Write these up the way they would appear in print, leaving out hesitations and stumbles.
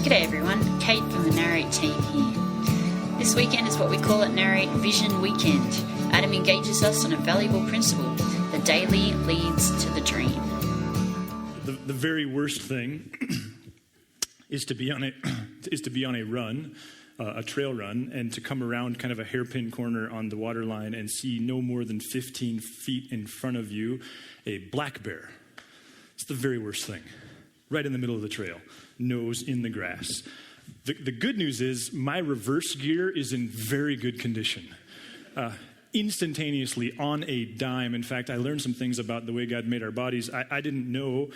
G'day everyone, Kate from the Narrate team here. This weekend is what we call at Narrate Vision Weekend. Adam engages us on a valuable principle: the daily leads to the dream. The very worst thing is to be on a run, a trail run, and to come around kind of a hairpin corner on the water line and see no more than 15 feet in front of you a black bear. It's the very worst thing. Right in the middle of the trail, nose in the grass. The good news is my reverse gear is in very good condition. Instantaneously, on a dime. In fact, I learned some things about the way God made our bodies. I didn't know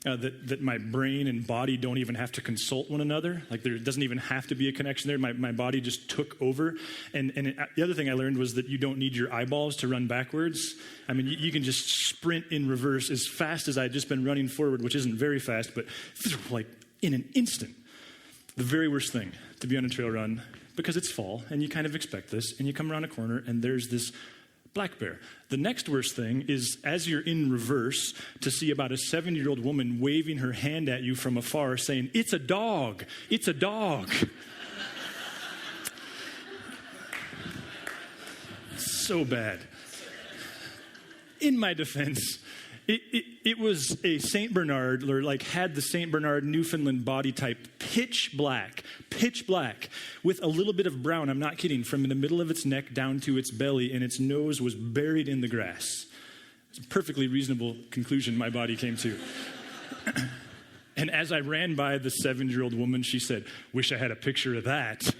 that my brain and body don't even have to consult one another. Like there doesn't even have to be a connection there. My body just took over. And the other thing I learned was that you don't need your eyeballs to run backwards. I mean, you can just sprint in reverse as fast as I'd just been running forward, which isn't very fast, but like in an instant. The very worst thing to be on a trail run, because it's fall and you kind of expect this, and you come around a corner and there's this black bear. The next worst thing is, as you're in reverse, to see about a 7-year-old woman waving her hand at you from afar saying, "It's a dog, it's a dog." So bad. In my defense, it was a St. Bernard, or like had the St. Bernard Newfoundland body type, pitch black, with a little bit of brown, I'm not kidding, from the middle of its neck down to its belly, and its nose was buried in the grass. It's a perfectly reasonable conclusion my body came to. And as I ran by the 7-year-old woman, she said, "Wish I had a picture of that."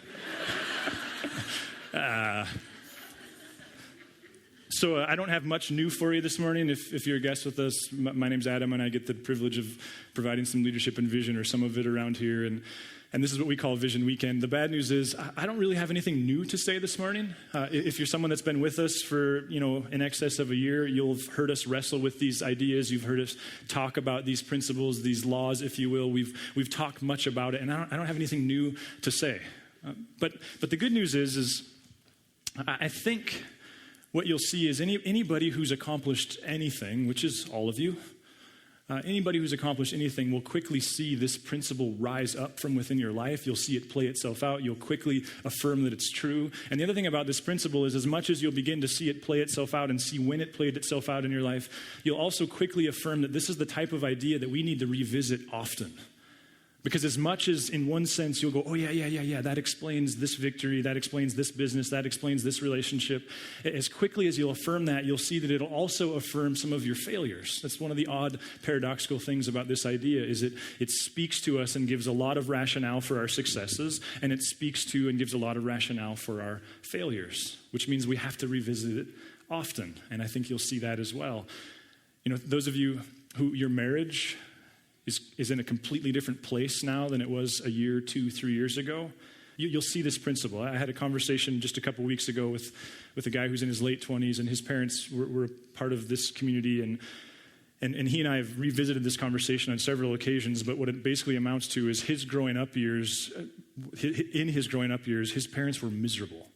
So I don't have much new for you this morning. If you're a guest with us, my name's Adam, and I get the privilege of providing some leadership and vision, or some of it, around here. And this is what we call Vision Weekend. The bad news is I don't really have anything new to say this morning. If you're someone that's been with us for in excess of a year, you'll have heard us wrestle with these ideas. You've heard us talk about these principles, these laws, if you will. We've talked much about it, and I don't have anything new to say. But the good news is I think what you'll see is anybody who's accomplished anything, which is all of you, anybody who's accomplished anything will quickly see this principle rise up from within your life. You'll see it play itself out. You'll quickly affirm that it's true. And the other thing about this principle is, as much as you'll begin to see it play itself out and see when it played itself out in your life, you'll also quickly affirm that this is the type of idea that we need to revisit often. Because as much as in one sense you'll go, "Oh yeah, that explains this victory, that explains this business, that explains this relationship," as quickly as you'll affirm that, you'll see that it'll also affirm some of your failures. That's one of the odd paradoxical things about this idea, is it speaks to us and gives a lot of rationale for our successes, and it speaks to and gives a lot of rationale for our failures, which means we have to revisit it often. And I think you'll see that as well. Those of you who your marriage is in a completely different place now than it was a year, 2, 3 years ago, you'll see this principle. I had a conversation just a couple weeks ago with a guy who's in his late 20s, and his parents were part of this community, and he and I have revisited this conversation on several occasions, but what it basically amounts to is in his growing up years, his parents were miserable.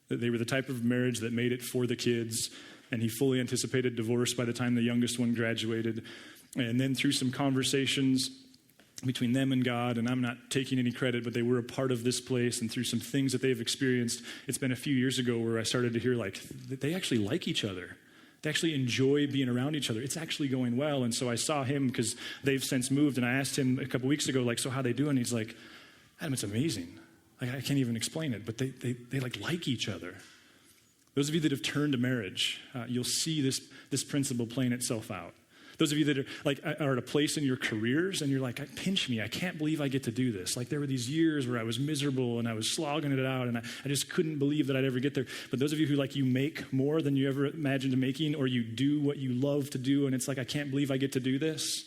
They were the type of marriage that made it for the kids, and he fully anticipated divorce by the time the youngest one graduated. And then through some conversations between them and God, and I'm not taking any credit, but they were a part of this place, and through some things that they've experienced, it's been a few years ago where I started to hear that they actually like each other. They actually enjoy being around each other. It's actually going well. And so I saw him, because they've since moved, and I asked him a couple weeks ago, "So how they doing?" He's like, "Adam, it's amazing. I can't even explain it, but they like each other." Those of you that have turned to marriage, you'll see this principle playing itself out. Those of you that are at a place in your careers and you're like, "Pinch me, I can't believe I get to do this." There were these years where I was miserable and I was slogging it out, and I just couldn't believe that I'd ever get there. But those of you who you make more than you ever imagined making, or you do what you love to do, and it's "I can't believe I get to do this,"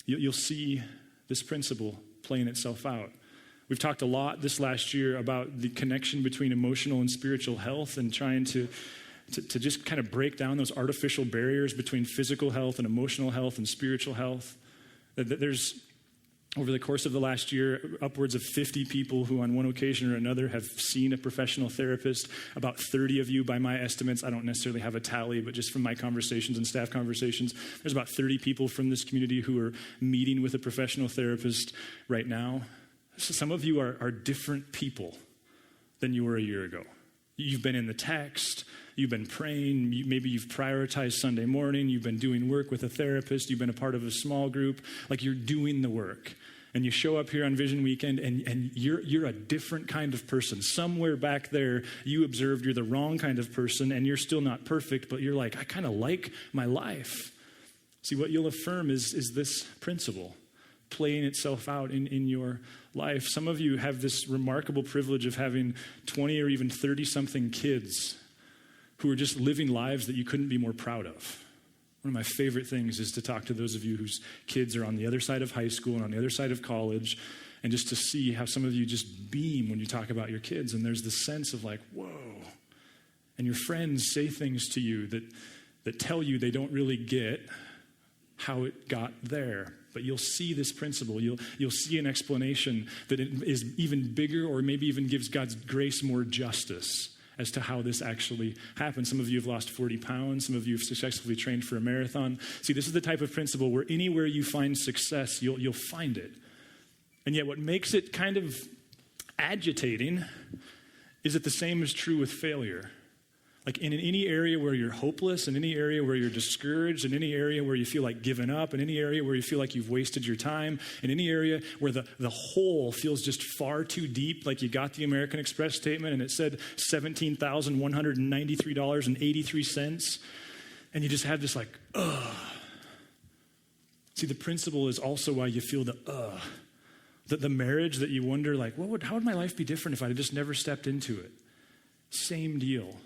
you'll see this principle playing itself out. We've talked a lot this last year about the connection between emotional and spiritual health, and trying to just kind of break down those artificial barriers between physical health and emotional health and spiritual health. There's, over the course of the last year, upwards of 50 people who on one occasion or another have seen a professional therapist. About 30 of you, by my estimates, I don't necessarily have a tally, but just from my conversations and staff conversations, there's about 30 people from this community who are meeting with a professional therapist right now. So some of you are different people than you were a year ago. You've been in the text, you've been praying, maybe you've prioritized Sunday morning, you've been doing work with a therapist, you've been a part of a small group, like you're doing the work. And you show up here on Vision Weekend and you're a different kind of person. Somewhere back there, you observed you're the wrong kind of person and you're still not perfect, but you're like, I kind of like my life. See, what you'll affirm is this principle playing itself out in your life. Some of you have this remarkable privilege of having 20 or even 30-something kids who are just living lives that you couldn't be more proud of. One of my favorite things is to talk to those of you whose kids are on the other side of high school and on the other side of college, and just to see how some of you just beam when you talk about your kids. And there's this sense of like, whoa. And your friends say things to you that tell you they don't really get how it got there. But you'll see this principle. You'll see an explanation that it is even bigger, or maybe even gives God's grace more justice as to how this actually happened. Some of you have lost 40 pounds. Some of you have successfully trained for a marathon. See, this is the type of principle where anywhere you find success, you'll find it. And yet what makes it kind of agitating is that the same is true with failure. Like in any area where you're hopeless, in any area where you're discouraged, in any area where you feel like giving up, in any area where you feel like you've wasted your time, in any area where the hole feels just far too deep, like you got the American Express statement and it said $17,193.83, and you just have this like, ugh. See, the principle is also why you feel the ugh. The marriage that you wonder, like, how would my life be different if I had just never stepped into it? Same deal.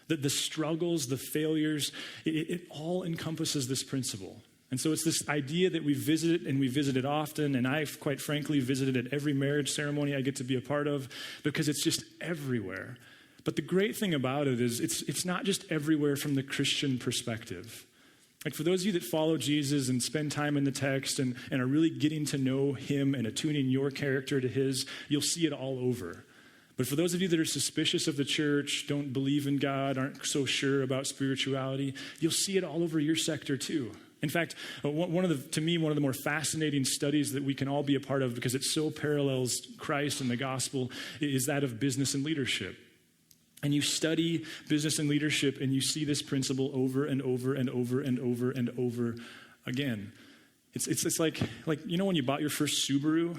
The struggles, the failures, it all encompasses this principle. And so it's this idea that we visit, and we visit it often, and I've quite frankly visited at every marriage ceremony I get to be a part of, because it's just everywhere. But the great thing about it is it's not just everywhere from the Christian perspective. Like for those of you that follow Jesus and spend time in the text and are really getting to know him and attuning your character to his, you'll see it all over. But for those of you that are suspicious of the church, don't believe in God, aren't so sure about spirituality, you'll see it all over your sector too. In fact, to me, one of the more fascinating studies that we can all be a part of, because it so parallels Christ and the gospel, is that of business and leadership. And you study business and leadership and you see this principle over and over and over and over and over again. It's like you know when you bought your first Subaru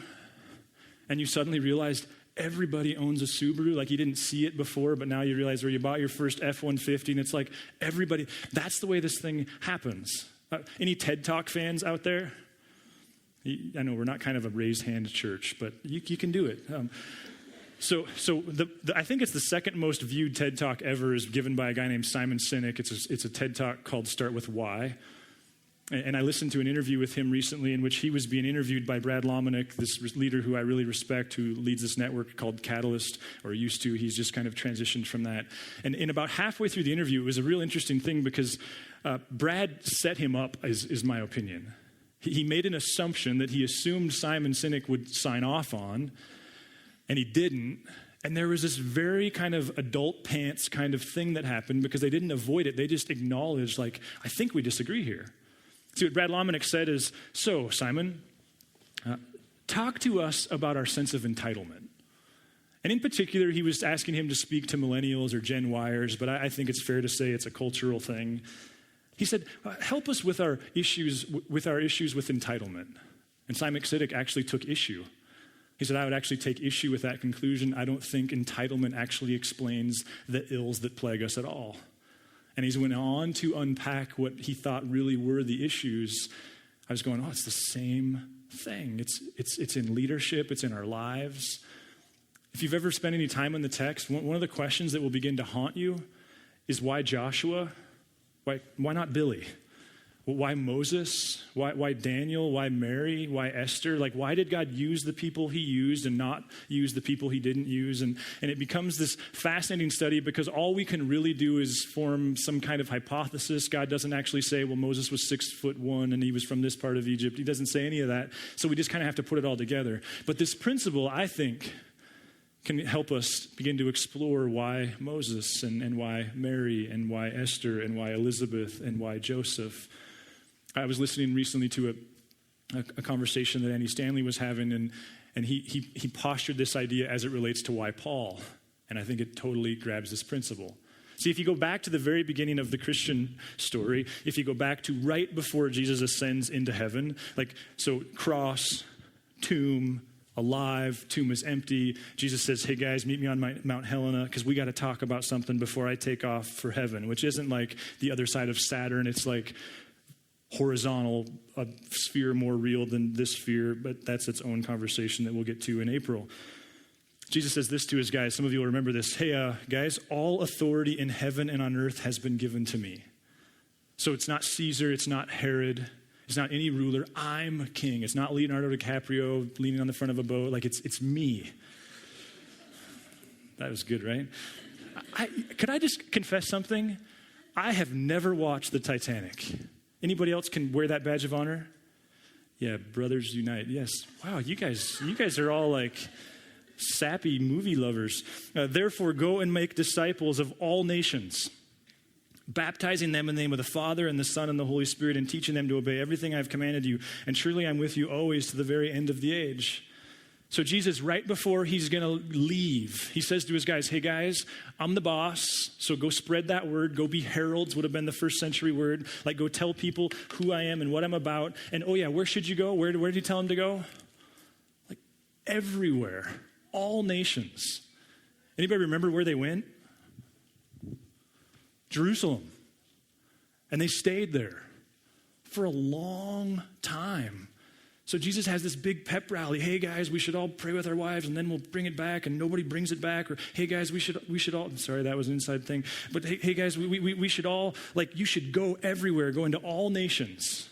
and you suddenly realized everybody owns a Subaru, like you didn't see it before, but now you realize, or you bought your first F-150 and it's like everybody, that's the way this thing happens. Any TED Talk fans out there? I know we're not kind of a raised hand church, but you can do it. So I think it's the second most viewed TED Talk ever is given by a guy named Simon Sinek. It's a TED Talk called Start With Why. And I listened to an interview with him recently in which he was being interviewed by Brad Lomenick, this leader who I really respect, who leads this network called Catalyst, or used to. He's just kind of transitioned from that. And in about halfway through the interview, it was a real interesting thing because Brad set him up, is my opinion. He made an assumption that he assumed Simon Sinek would sign off on, and he didn't. And there was this very kind of adult pants kind of thing that happened because they didn't avoid it. They just acknowledged, like, I think we disagree here. See, what Brad Lomenick said is, so, Simon, talk to us about our sense of entitlement. And in particular, he was asking him to speak to millennials or Gen Yers, but I think it's fair to say it's a cultural thing. He said, help us with our issues with entitlement. And Simon Sinek actually took issue. He said, I would actually take issue with that conclusion. I don't think entitlement actually explains the ills that plague us at all. And he went on to unpack what he thought really were the issues. I was going, it's the same thing. It's in leadership. It's in our lives. If you've ever spent any time in the text, one of the questions that will begin to haunt you is why Joshua? Why not Billy? Why Moses? Why Daniel? Why Mary? Why Esther? Like, why did God use the people he used and not use the people he didn't use? And it becomes this fascinating study because all we can really do is form some kind of hypothesis. God doesn't actually say, well, Moses was 6'1" and he was from this part of Egypt. He doesn't say any of that. So we just kind of have to put it all together. But this principle, I think, can help us begin to explore why Moses and why Mary and why Esther and why Elizabeth and why Joseph. I was listening recently to a conversation that Andy Stanley was having, and And he postured this idea as it relates to why Paul. And I think it totally grabs this principle. See, if you go back to the very beginning of the Christian story, if you go back to right before Jesus ascends into heaven, so cross, tomb, alive, tomb is empty. Jesus says, hey guys, meet me on Mount Helena because we got to talk about something before I take off for heaven, which isn't like the other side of Saturn. It's like horizontal, a sphere more real than this sphere, but that's its own conversation that we'll get to in April. Jesus says this to his guys. Some of you will remember this. Hey, guys, all authority in heaven and on earth has been given to me. So it's not Caesar, it's not Herod, it's not any ruler. I'm king. It's not Leonardo DiCaprio leaning on the front of a boat. It's me. That was good, right? Could I just confess something? I have never watched the Titanic. Anybody else can wear that badge of honor? Yeah, brothers unite. Yes. Wow, you guys are all like sappy movie lovers. Therefore, go and make disciples of all nations, baptizing them in the name of the Father and the Son and the Holy Spirit, and teaching them to obey everything I've commanded you. And truly I'm with you always to the very end of the age. So Jesus, right before he's going to leave, he says to his guys, hey guys, I'm the boss, so go spread that word. Go be heralds, would have been the first century word. Go tell people who I am and what I'm about. And oh yeah, where should you go? Where did he tell them to go? Everywhere, all nations. Anybody remember where they went? Jerusalem. And they stayed there for a long time. So Jesus has this big pep rally. Hey guys, we should all pray with our wives and then we'll bring it back, and nobody brings it back. Or hey guys, we should all, sorry, that was an inside thing. But hey guys, we should all, you should go everywhere, go into all nations.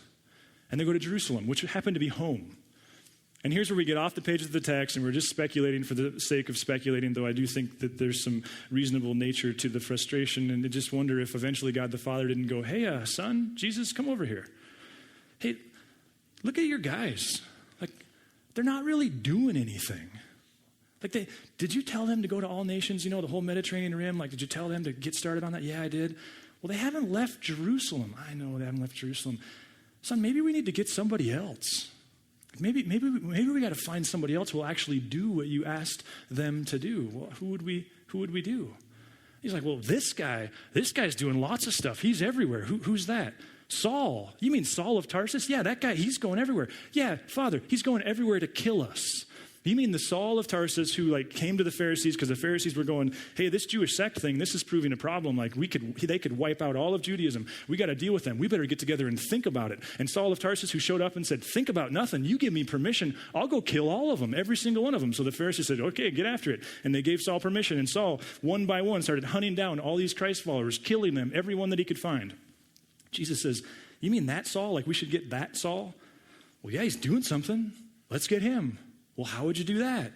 And they go to Jerusalem, which happened to be home. And here's where we get off the page of the text, and we're just speculating for the sake of speculating, though I do think that there's some reasonable nature to the frustration, and I just wonder if eventually God the Father didn't go, hey, son, Jesus, come over here. Hey, look at your guys. They're not really doing anything. Did you tell them to go to all nations, the whole Mediterranean rim? Did you tell them to get started on that? Yeah, I did. Well, they haven't left Jerusalem. I know they haven't left Jerusalem. Son, maybe we need to get somebody else. Maybe we got to find somebody else who will actually do what you asked them to do. Well, who would we do? He's like, well, this guy's doing lots of stuff. He's everywhere. Who's that? Saul. You mean Saul of Tarsus? Yeah, that guy, he's going everywhere. Yeah, Father, he's going everywhere to kill us. You mean the Saul of Tarsus who came to the Pharisees because the Pharisees were going, hey, this Jewish sect thing, this is proving a problem. They could wipe out all of Judaism. We got to deal with them. We better get together and think about it. And Saul of Tarsus who showed up and said, think about nothing. You give me permission, I'll go kill all of them, every single one of them. So the Pharisees said, okay, get after it. And they gave Saul permission. And Saul, one by one, started hunting down all these Christ followers, killing them, everyone that he could find. Jesus says, you mean that Saul? We should get that Saul? Well, yeah, he's doing something. Let's get him. Well, how would you do that?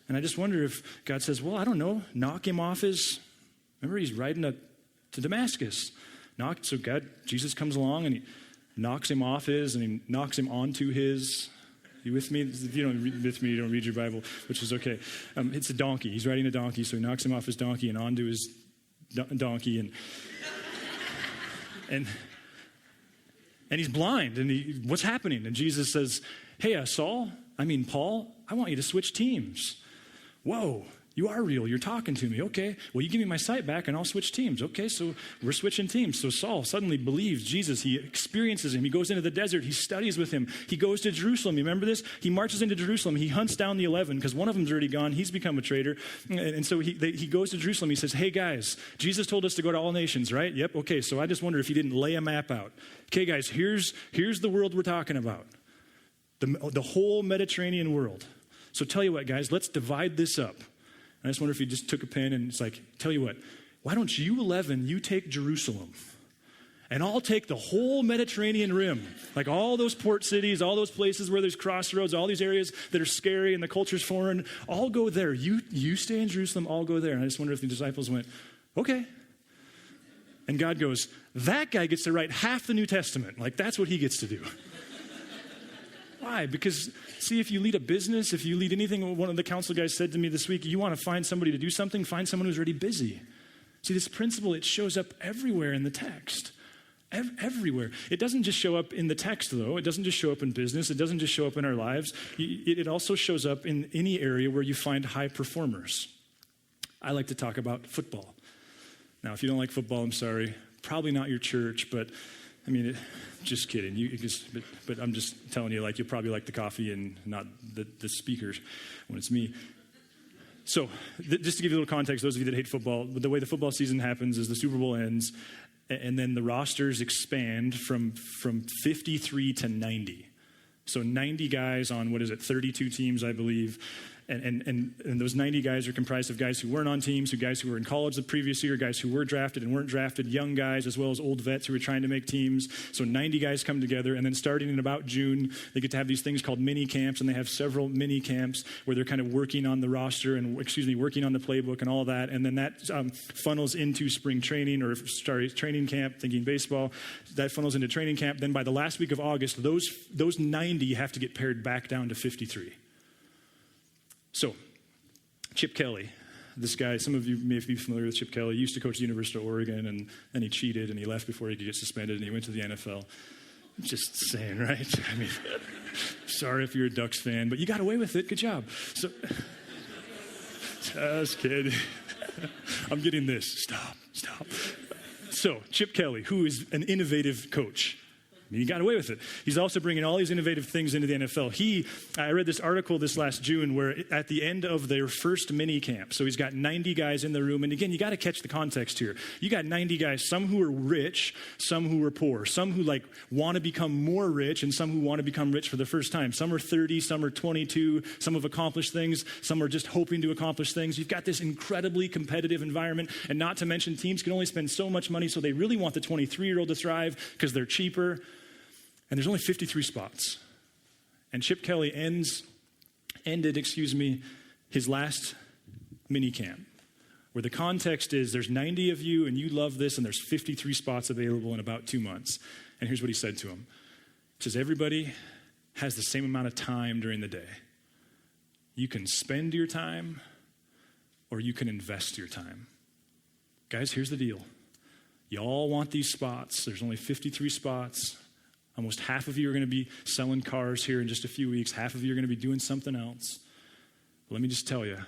And I just wonder if God says, well, I don't know, knock him off remember he's riding to Damascus. So Jesus comes along and he knocks him off and he knocks him onto his. You with me? If you don't read with me, you don't read your Bible, which is okay. It's a donkey. He's riding a donkey, so he knocks him off his donkey and onto his donkey. And he's blind. And what's happening? And Jesus says, hey, Paul, I want you to switch teams. Whoa, you are real. You're talking to me. Okay, well, you give me my sight back and I'll switch teams. Okay, so we're switching teams. So Saul suddenly believes Jesus. He experiences him. He goes into the desert. He studies with him. He goes to Jerusalem. You remember this? He marches into Jerusalem. He hunts down the 11 because one of them's already gone. He's become a traitor. And so he goes to Jerusalem. He says, hey, guys, Jesus told us to go to all nations, right? Yep, okay, so I just wonder if he didn't lay a map out. Okay, guys, here's the world we're talking about. The whole Mediterranean world. So tell you what, guys, let's divide this up. And I just wonder if you just took a pen and it's tell you what, why don't you 11, you take Jerusalem, and I'll take the whole Mediterranean rim, all those port cities, all those places where there's crossroads, all these areas that are scary and the culture's foreign, I'll go there. You stay in Jerusalem, I'll go there. And I just wonder if the disciples went, okay. And God goes, that guy gets to write half the New Testament. That's what he gets to do. Why? Because, see, if you lead a business, if you lead anything, one of the council guys said to me this week, you want to find somebody to do something, find someone who's already busy. See, this principle, it shows up everywhere in the text. Everywhere. It doesn't just show up in the text, though. It doesn't just show up in business. It doesn't just show up in our lives. It also shows up in any area where you find high performers. I like to talk about football. Now, if you don't like football, I'm sorry. Probably not your church, but I mean, just kidding. But I'm just telling you, like, you'll probably like the coffee and not the speakers when it's me. So, just to give you a little context, those of you that hate football, the way the football season happens is the Super Bowl ends, and then the rosters expand from 53 to 90. So 90 guys on, 32 teams, I believe. And those 90 guys are comprised of guys who weren't on teams, guys who were in college the previous year, guys who were drafted and weren't drafted, young guys, as well as old vets who were trying to make teams. So 90 guys come together, and then starting in about June, they get to have these things called mini camps, and they have several mini camps where they're kind of working on the roster and, working on the playbook and all of that. And then that funnels into spring training, training camp, thinking baseball. That funnels into training camp. Then by the last week of August, those 90 have to get pared back down to 53. So, Chip Kelly, this guy, some of you may be familiar with Chip Kelly. He used to coach the University of Oregon, and then he cheated, and he left before he could get suspended, and he went to the NFL. Just saying, right? I mean, sorry if you're a Ducks fan, but you got away with it. Good job. So, just kidding. I'm getting this. Stop. So, Chip Kelly, who is an innovative coach. He got away with it. He's also bringing all these innovative things into the NFL. I read this article this last June where at the end of their first mini camp, so he's got 90 guys in the room. And again, you got to catch the context here. You got 90 guys, some who are rich, some who are poor, some who want to become more rich, and some who want to become rich for the first time. Some are 30, some are 22, some have accomplished things, some are just hoping to accomplish things. You've got this incredibly competitive environment, and not to mention teams can only spend so much money, so they really want the 23-year-old to thrive because they're cheaper. And there's only 53 spots. And Chip Kelly ended his last mini camp, where the context is there's 90 of you and you love this, and there's 53 spots available in about 2 months. And here's what he said to him. He says, everybody has the same amount of time during the day. You can spend your time or you can invest your time. Guys, here's the deal. You all want these spots. There's only 53 spots. Almost half of you are going to be selling cars here in just a few weeks. Half of you are going to be doing something else. But let me just tell you,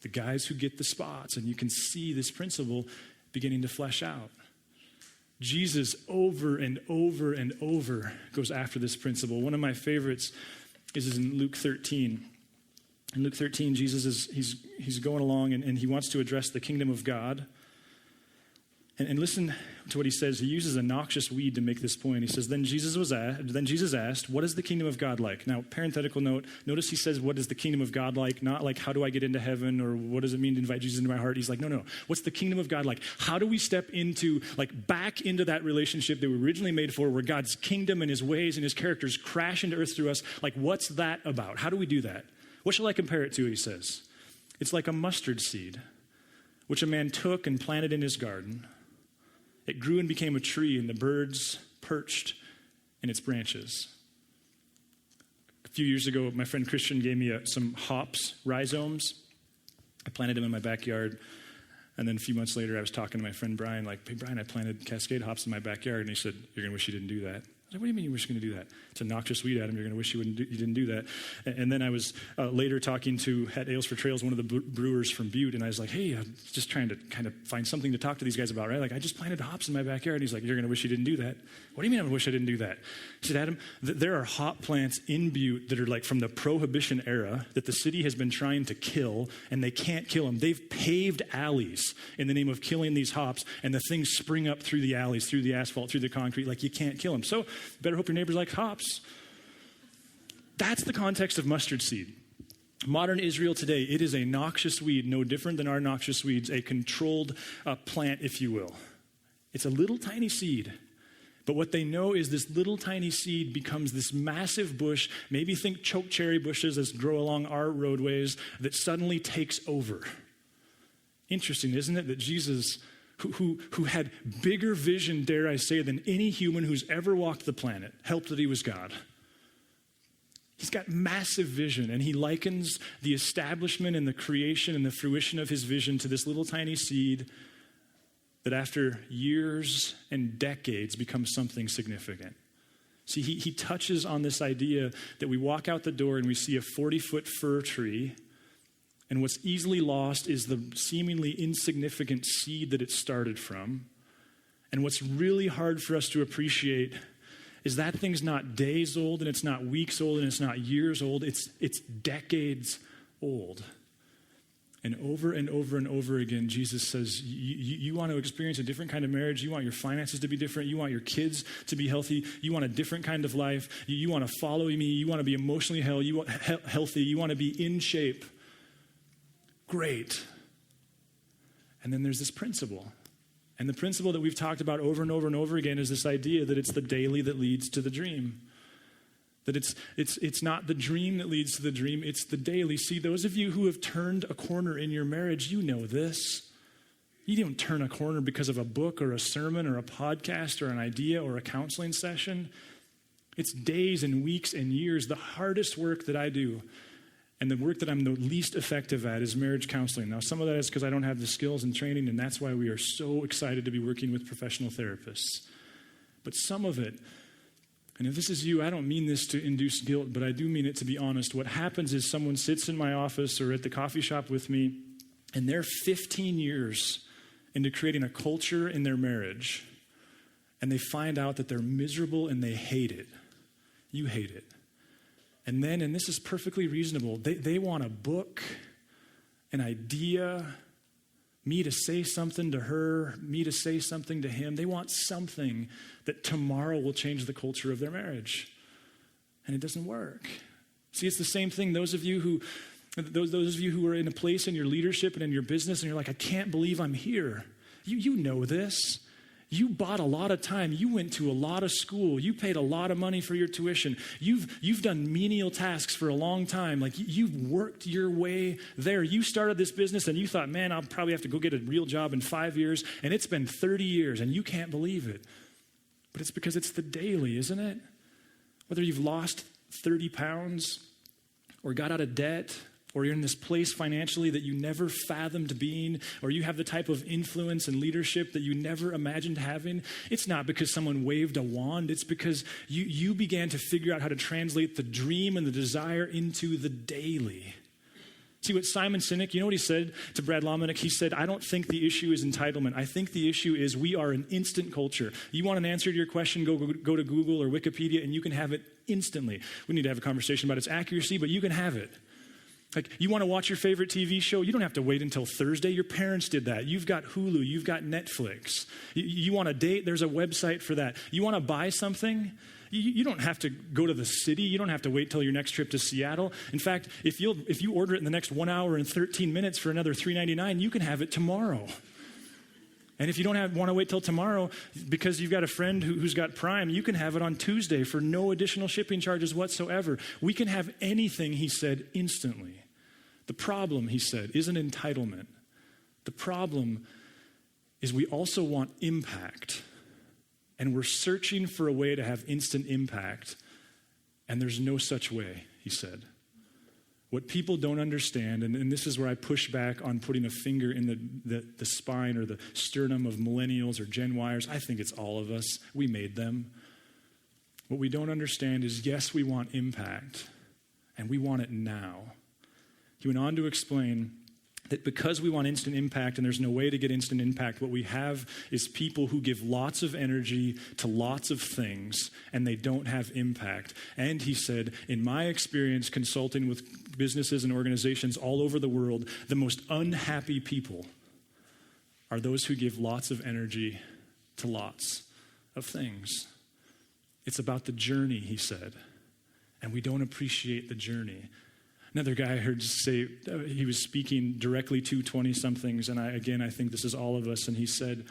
the guys who get the spots, and you can see this principle beginning to flesh out. Jesus over and over and over goes after this principle. One of my favorites is in Luke 13. In Luke 13, Jesus he's going along and he wants to address the kingdom of God. And listen to what he says. He uses a noxious weed to make this point. He says, Then Jesus asked, what is the kingdom of God like? Now, parenthetical note, notice he says, what is the kingdom of God like? Not like, how do I get into heaven, or what does it mean to invite Jesus into my heart? He's like, no. What's the kingdom of God like? How do we step back into that relationship that we were originally made for, where God's kingdom and his ways and his characters crash into earth through us? Like, what's that about? How do we do that? What shall I compare it to, he says. It's like a mustard seed, which a man took and planted in his garden. It grew and became a tree, and the birds perched in its branches. A few years ago, my friend Christian gave me some hops, rhizomes. I planted them in my backyard. And then a few months later, I was talking to my friend Brian, hey, Brian, I planted Cascade hops in my backyard. And he said, you're going to wish you didn't do that. I was like, what do you mean you wish you're going to do that? It's a noxious weed, Adam. You're going to wish you didn't do that. And then I was later talking at Ales for Trails, one of the brewers from Butte, and I was like, hey, I'm just trying to kind of find something to talk to these guys about, right? I just planted hops in my backyard. And he's like, you're going to wish you didn't do that. What do you mean I wish I didn't do that? He said, Adam, there are hop plants in Butte that are from the Prohibition era that the city has been trying to kill, and they can't kill them. They've paved alleys in the name of killing these hops, and the things spring up through the alleys, through the asphalt, through the concrete, you can't kill them. So better hope your neighbors like hops. That's the context of mustard seed. Modern Israel today, it is a noxious weed, no different than our noxious weeds, a controlled plant, if you will. It's a little tiny seed. But what they know is this little tiny seed becomes this massive bush, maybe think choke cherry bushes that grow along our roadways, that suddenly takes over. Interesting, isn't it, that Jesus, who had bigger vision, dare I say, than any human who's ever walked the planet, helped that he was God. He's got massive vision, and he likens the establishment and the creation and the fruition of his vision to this little tiny seed that after years and decades becomes something significant. See, he touches on this idea that we walk out the door and we see a 40-foot fir tree, and what's easily lost is the seemingly insignificant seed that it started from. And what's really hard for us to appreciate is that thing's not days old, and it's not weeks old, and it's not years old. It's decades old. And over and over again, Jesus says, you want to experience a different kind of marriage. You want your finances to be different. You want your kids to be healthy. You want a different kind of life. You want to follow me. You want to be emotionally healthy. You want to be in shape. Great. And then there's this principle. And the principle that we've talked about over and over again is this idea that it's the daily that leads to the dream. That it's not the dream that leads to the dream, it's the daily. See, those of you who have turned a corner in your marriage, you know this. You don't turn a corner because of a book or a sermon or a podcast or an idea or a counseling session. It's days and weeks and years. The hardest work that I do and the work that I'm the least effective at is marriage counseling. Now, some of that is because I don't have the skills and training, and that's why we are so excited to be working with professional therapists. But some of it, and if this is you, I don't mean this to induce guilt, but I do mean it to be honest. What happens is someone sits in my office or at the coffee shop with me, and they're 15 years into creating a culture in their marriage, and they find out that they're miserable and they hate it. You hate it. And then, and this is perfectly reasonable, they want a book, an idea, me to say something to her, me to say something to him. They want something that tomorrow will change the culture of their marriage. And it doesn't work. See, it's the same thing. Those of you who are in a place in your leadership and in your business and you're like, I can't believe I'm here. You know this. You bought a lot of time. You went to a lot of school. You paid a lot of money for your tuition. You've done menial tasks for a long time. Like you've worked your way there. You started this business and you thought, man, I'll probably have to go get a real job in 5 years. And it's been 30 years and you can't believe it. But it's because it's the daily, isn't it? Whether you've lost 30 pounds or got out of debt, or you're in this place financially that you never fathomed being, or you have the type of influence and leadership that you never imagined having, it's not because someone waved a wand. It's because you began to figure out how to translate the dream and the desire into the daily. See what Simon Sinek, you know what he said to Brad Lomenick? He said, I don't think the issue is entitlement. I think the issue is we are an instant culture. You want an answer to your question, go to Google or Wikipedia, and you can have it instantly. We need to have a conversation about its accuracy, but you can have it. Like, you want to watch your favorite TV show? You don't have to wait until Thursday. Your parents did that. You've got Hulu. You've got Netflix. You want to date? There's a website for that. You want to buy something? You don't have to go to the city. You don't have to wait till your next trip to Seattle. In fact, if you order it in the next 1 hour and 13 minutes for another $3.99, you can have it tomorrow. And if you don't want to wait till tomorrow because you've got a friend who's got Prime, you can have it on Tuesday for no additional shipping charges whatsoever. We can have anything, he said, instantly. The problem, he said, isn't entitlement. The problem is we also want impact. And we're searching for a way to have instant impact. And there's no such way, he said. What people don't understand, and this is where I push back on putting a finger in the spine or the sternum of millennials or Gen Yers. I think it's all of us. We made them. What we don't understand is, yes, we want impact, and we want it now. He went on to explain that because we want instant impact and there's no way to get instant impact, what we have is people who give lots of energy to lots of things and they don't have impact. And he said, in my experience consulting with businesses and organizations all over the world, the most unhappy people are those who give lots of energy to lots of things. It's about the journey, he said, and we don't appreciate the journey. Another guy I heard say, he was speaking directly to 20-somethings, and I think this is all of us, and he said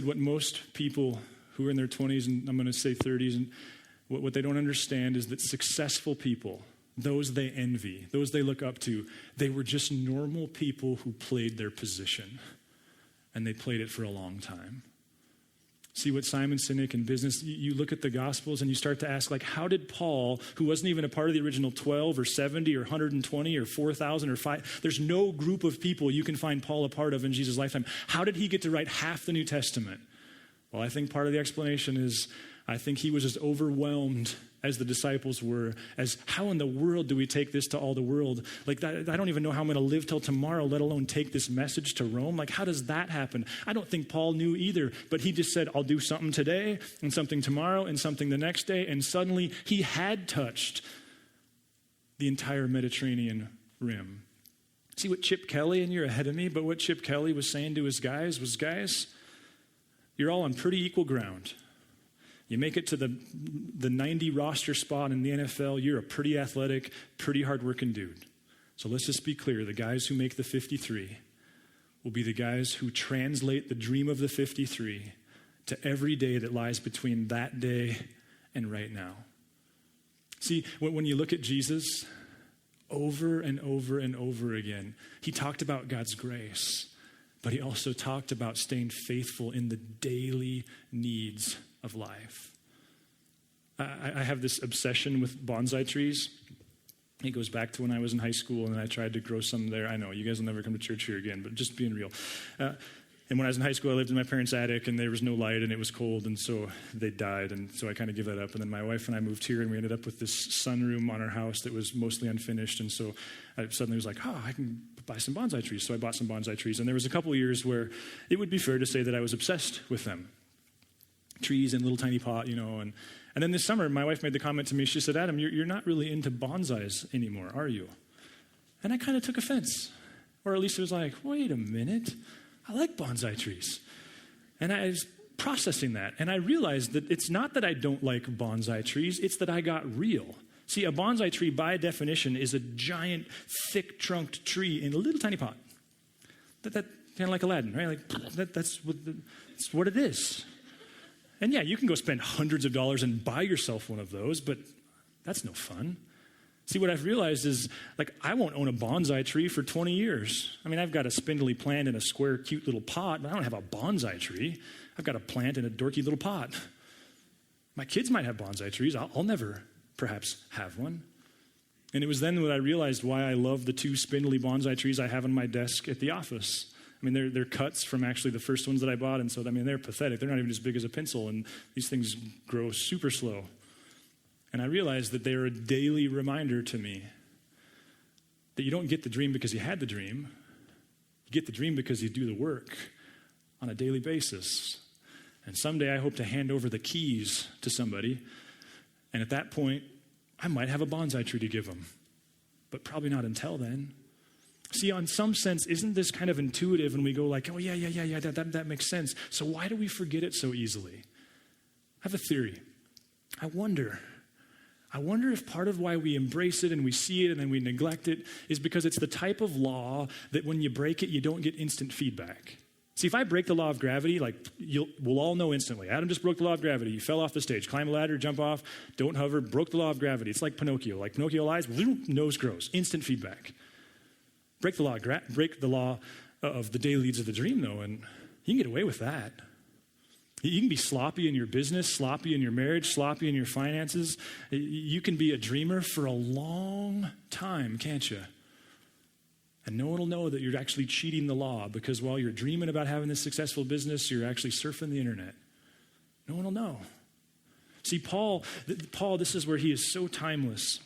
what most people who are in their 20s, and I'm going to say 30s, and what they don't understand is that successful people, those they envy, those they look up to, they were just normal people who played their position, and they played it for a long time. See what Simon Sinek in business, you look at the Gospels and you start to ask, like, how did Paul, who wasn't even a part of the original 12 or 70 or 120 or 4,000 or 5, there's no group of people you can find Paul a part of in Jesus' lifetime. How did he get to write half the New Testament? Well, I think part of the explanation is I think he was as overwhelmed as the disciples were, as how in the world do we take this to all the world? Like, I don't even know how I'm going to live till tomorrow, let alone take this message to Rome. Like, how does that happen? I don't think Paul knew either, but he just said, I'll do something today and something tomorrow and something the next day. And suddenly he had touched the entire Mediterranean rim. See what Chip Kelly, and you're ahead of me, but what Chip Kelly was saying to his guys was, guys, you're all on pretty equal ground. You make it to the 90 roster spot in the NFL, you're a pretty athletic, pretty hardworking dude. So let's just be clear. The guys who make the 53 will be the guys who translate the dream of the 53 to every day that lies between that day and right now. See, when you look at Jesus, over and over and over again, he talked about God's grace, but he also talked about staying faithful in the daily needs of life. I have this obsession with bonsai trees. It goes back to when I was in high school and I tried to grow some there. I know, you guys will never come to church here again, but just being real. And when I was in high school, I lived in my parents' attic and there was no light and it was cold, and so they died, and so I kind of gave that up. And then my wife and I moved here and we ended up with this sunroom on our house that was mostly unfinished, and so I suddenly was like, I can buy some bonsai trees. So I bought some bonsai trees, and there was a couple of years where it would be fair to say that I was obsessed with them. Trees in a little tiny pot, and then this summer, my wife made the comment to me, she said, Adam, you're not really into bonsais anymore, are you? And I kind of took offense. Or at least it was like, wait a minute, I like bonsai trees. And I was processing that, and I realized that it's not that I don't like bonsai trees, it's that I got real. See, a bonsai tree, by definition, is a giant, thick-trunked tree in a little tiny pot. That kind of like Aladdin, right? Like that's what it is. And yeah, you can go spend hundreds of dollars and buy yourself one of those, but that's no fun. See, what I've realized is, like, I won't own a bonsai tree for 20 years. I mean, I've got a spindly plant in a square, cute little pot, but I don't have a bonsai tree. I've got a plant in a dorky little pot. My kids might have bonsai trees. I'll never, perhaps, have one. And it was then that I realized why I love the 2 spindly bonsai trees I have on my desk at the office. I mean, they're cuts from actually the first ones that I bought, and so, I mean, they're pathetic. They're not even as big as a pencil, and these things grow super slow. And I realized that they're a daily reminder to me that you don't get the dream because you had the dream. You get the dream because you do the work on a daily basis. And someday I hope to hand over the keys to somebody, and at that point, I might have a bonsai tree to give them, but probably not until then. See, in some sense, isn't this kind of intuitive, and we go like, oh, yeah, that makes sense. So why do we forget it so easily? I have a theory. I wonder if part of why we embrace it and we see it and then we neglect it is because it's the type of law that when you break it, you don't get instant feedback. See, if I break the law of gravity, like, we'll all know instantly. Adam just broke the law of gravity. He fell off the stage. Climb a ladder, jump off, don't hover, broke the law of gravity. It's like Pinocchio. Like Pinocchio lies, nose grows, instant feedback. Break the law of the daily needs of the dream, though, and you can get away with that. You can be sloppy in your business, sloppy in your marriage, sloppy in your finances. You can be a dreamer for a long time, can't you? And no one will know that you're actually cheating the law, because while you're dreaming about having this successful business, you're actually surfing the internet. No one will know. See, Paul, this is where he is so timeless.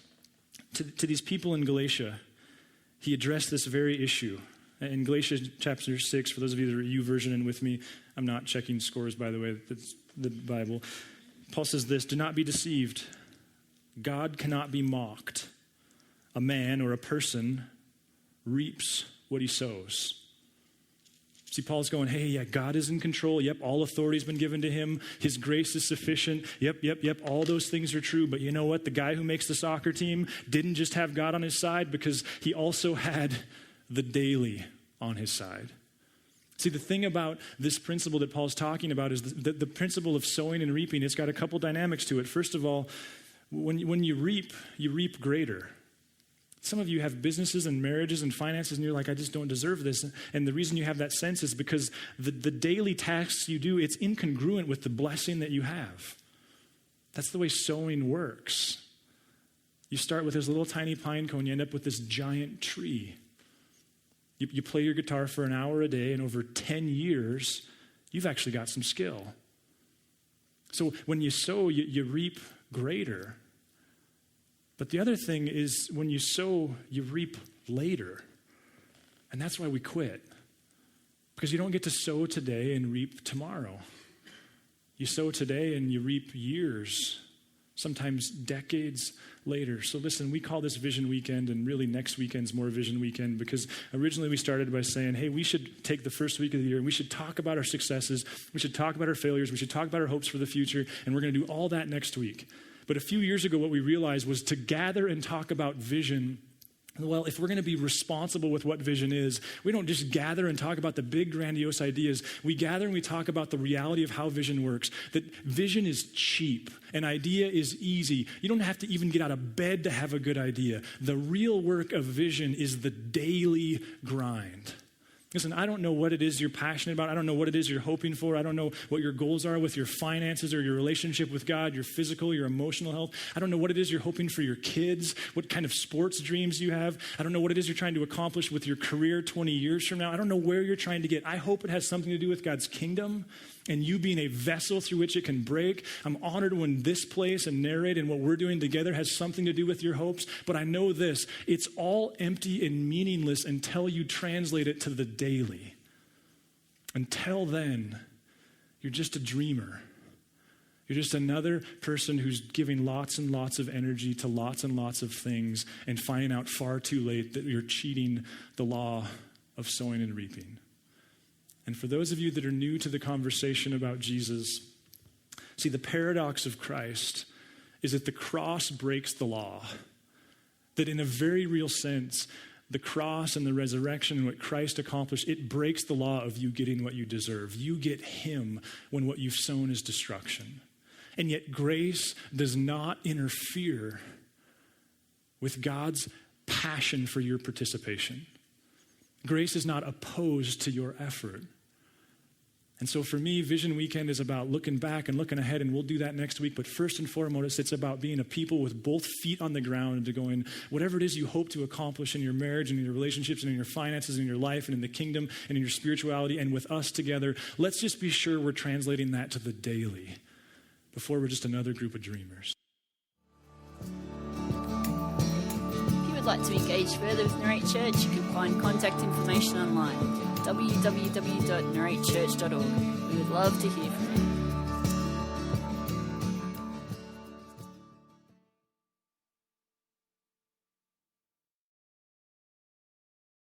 To these people in Galatia, he addressed this very issue. In Galatians chapter 6, for those of you that are YouVersion and with me, I'm not checking scores, by the way, that's the Bible. Paul says this, do not be deceived. God cannot be mocked. A man or a person reaps what he sows. See, Paul's going, hey, yeah, God is in control. Yep, all authority has been given to him. His grace is sufficient. Yep, all those things are true. But you know what? The guy who makes the soccer team didn't just have God on his side, because he also had the daily on his side. See, the thing about this principle that Paul's talking about is the principle of sowing and reaping. It's got a couple dynamics to it. First of all, when you reap greater. Some of you have businesses and marriages and finances, and you're like, I just don't deserve this. And the reason you have that sense is because the daily tasks you do, it's incongruent with the blessing that you have. That's the way sowing works. You start with this little tiny pine cone, you end up with this giant tree. You play your guitar for an hour a day, and over 10 years, you've actually got some skill. So when you sow, you reap greater. But the other thing is when you sow, you reap later. And that's why we quit. Because you don't get to sow today and reap tomorrow. You sow today and you reap years, sometimes decades later. So listen, we call this Vision Weekend, and really next weekend's more Vision Weekend, because originally we started by saying, hey, we should take the first week of the year and we should talk about our successes, we should talk about our failures, we should talk about our hopes for the future, and we're going to do all that next week. But a few years ago, what we realized was to gather and talk about vision. Well, if we're going to be responsible with what vision is, we don't just gather and talk about the big, grandiose ideas. We gather and we talk about the reality of how vision works, that vision is cheap. An idea is easy. You don't have to even get out of bed to have a good idea. The real work of vision is the daily grind. Listen, I don't know what it is you're passionate about. I don't know what it is you're hoping for. I don't know what your goals are with your finances or your relationship with God, your physical, your emotional health. I don't know what it is you're hoping for your kids, what kind of sports dreams you have. I don't know what it is you're trying to accomplish with your career 20 years from now. I don't know where you're trying to get. I hope it has something to do with God's kingdom and you being a vessel through which it can break. I'm honored when this place and Narrate and what we're doing together has something to do with your hopes. But I know this, it's all empty and meaningless until you translate it to the daily. Until then, you're just a dreamer. You're just another person who's giving lots and lots of energy to lots and lots of things and finding out far too late that you're cheating the law of sowing and reaping. And for those of you that are new to the conversation about Jesus, see, the paradox of Christ is that the cross breaks the law. That in a very real sense, the cross and the resurrection and what Christ accomplished, it breaks the law of you getting what you deserve. You get him when what you've sown is destruction. And yet grace does not interfere with God's passion for your participation. Grace is not opposed to your effort. And so for me, Vision Weekend is about looking back and looking ahead, and we'll do that next week. But first and foremost, it's about being a people with both feet on the ground and to going, whatever it is you hope to accomplish in your marriage and in your relationships and in your finances and in your life and in the kingdom and in your spirituality and with us together, let's just be sure we're translating that to the daily before we're just another group of dreamers. If you would like to engage further with Narrate Church, you can find contact information online, www.narratechurch.org. We would love to hear from you.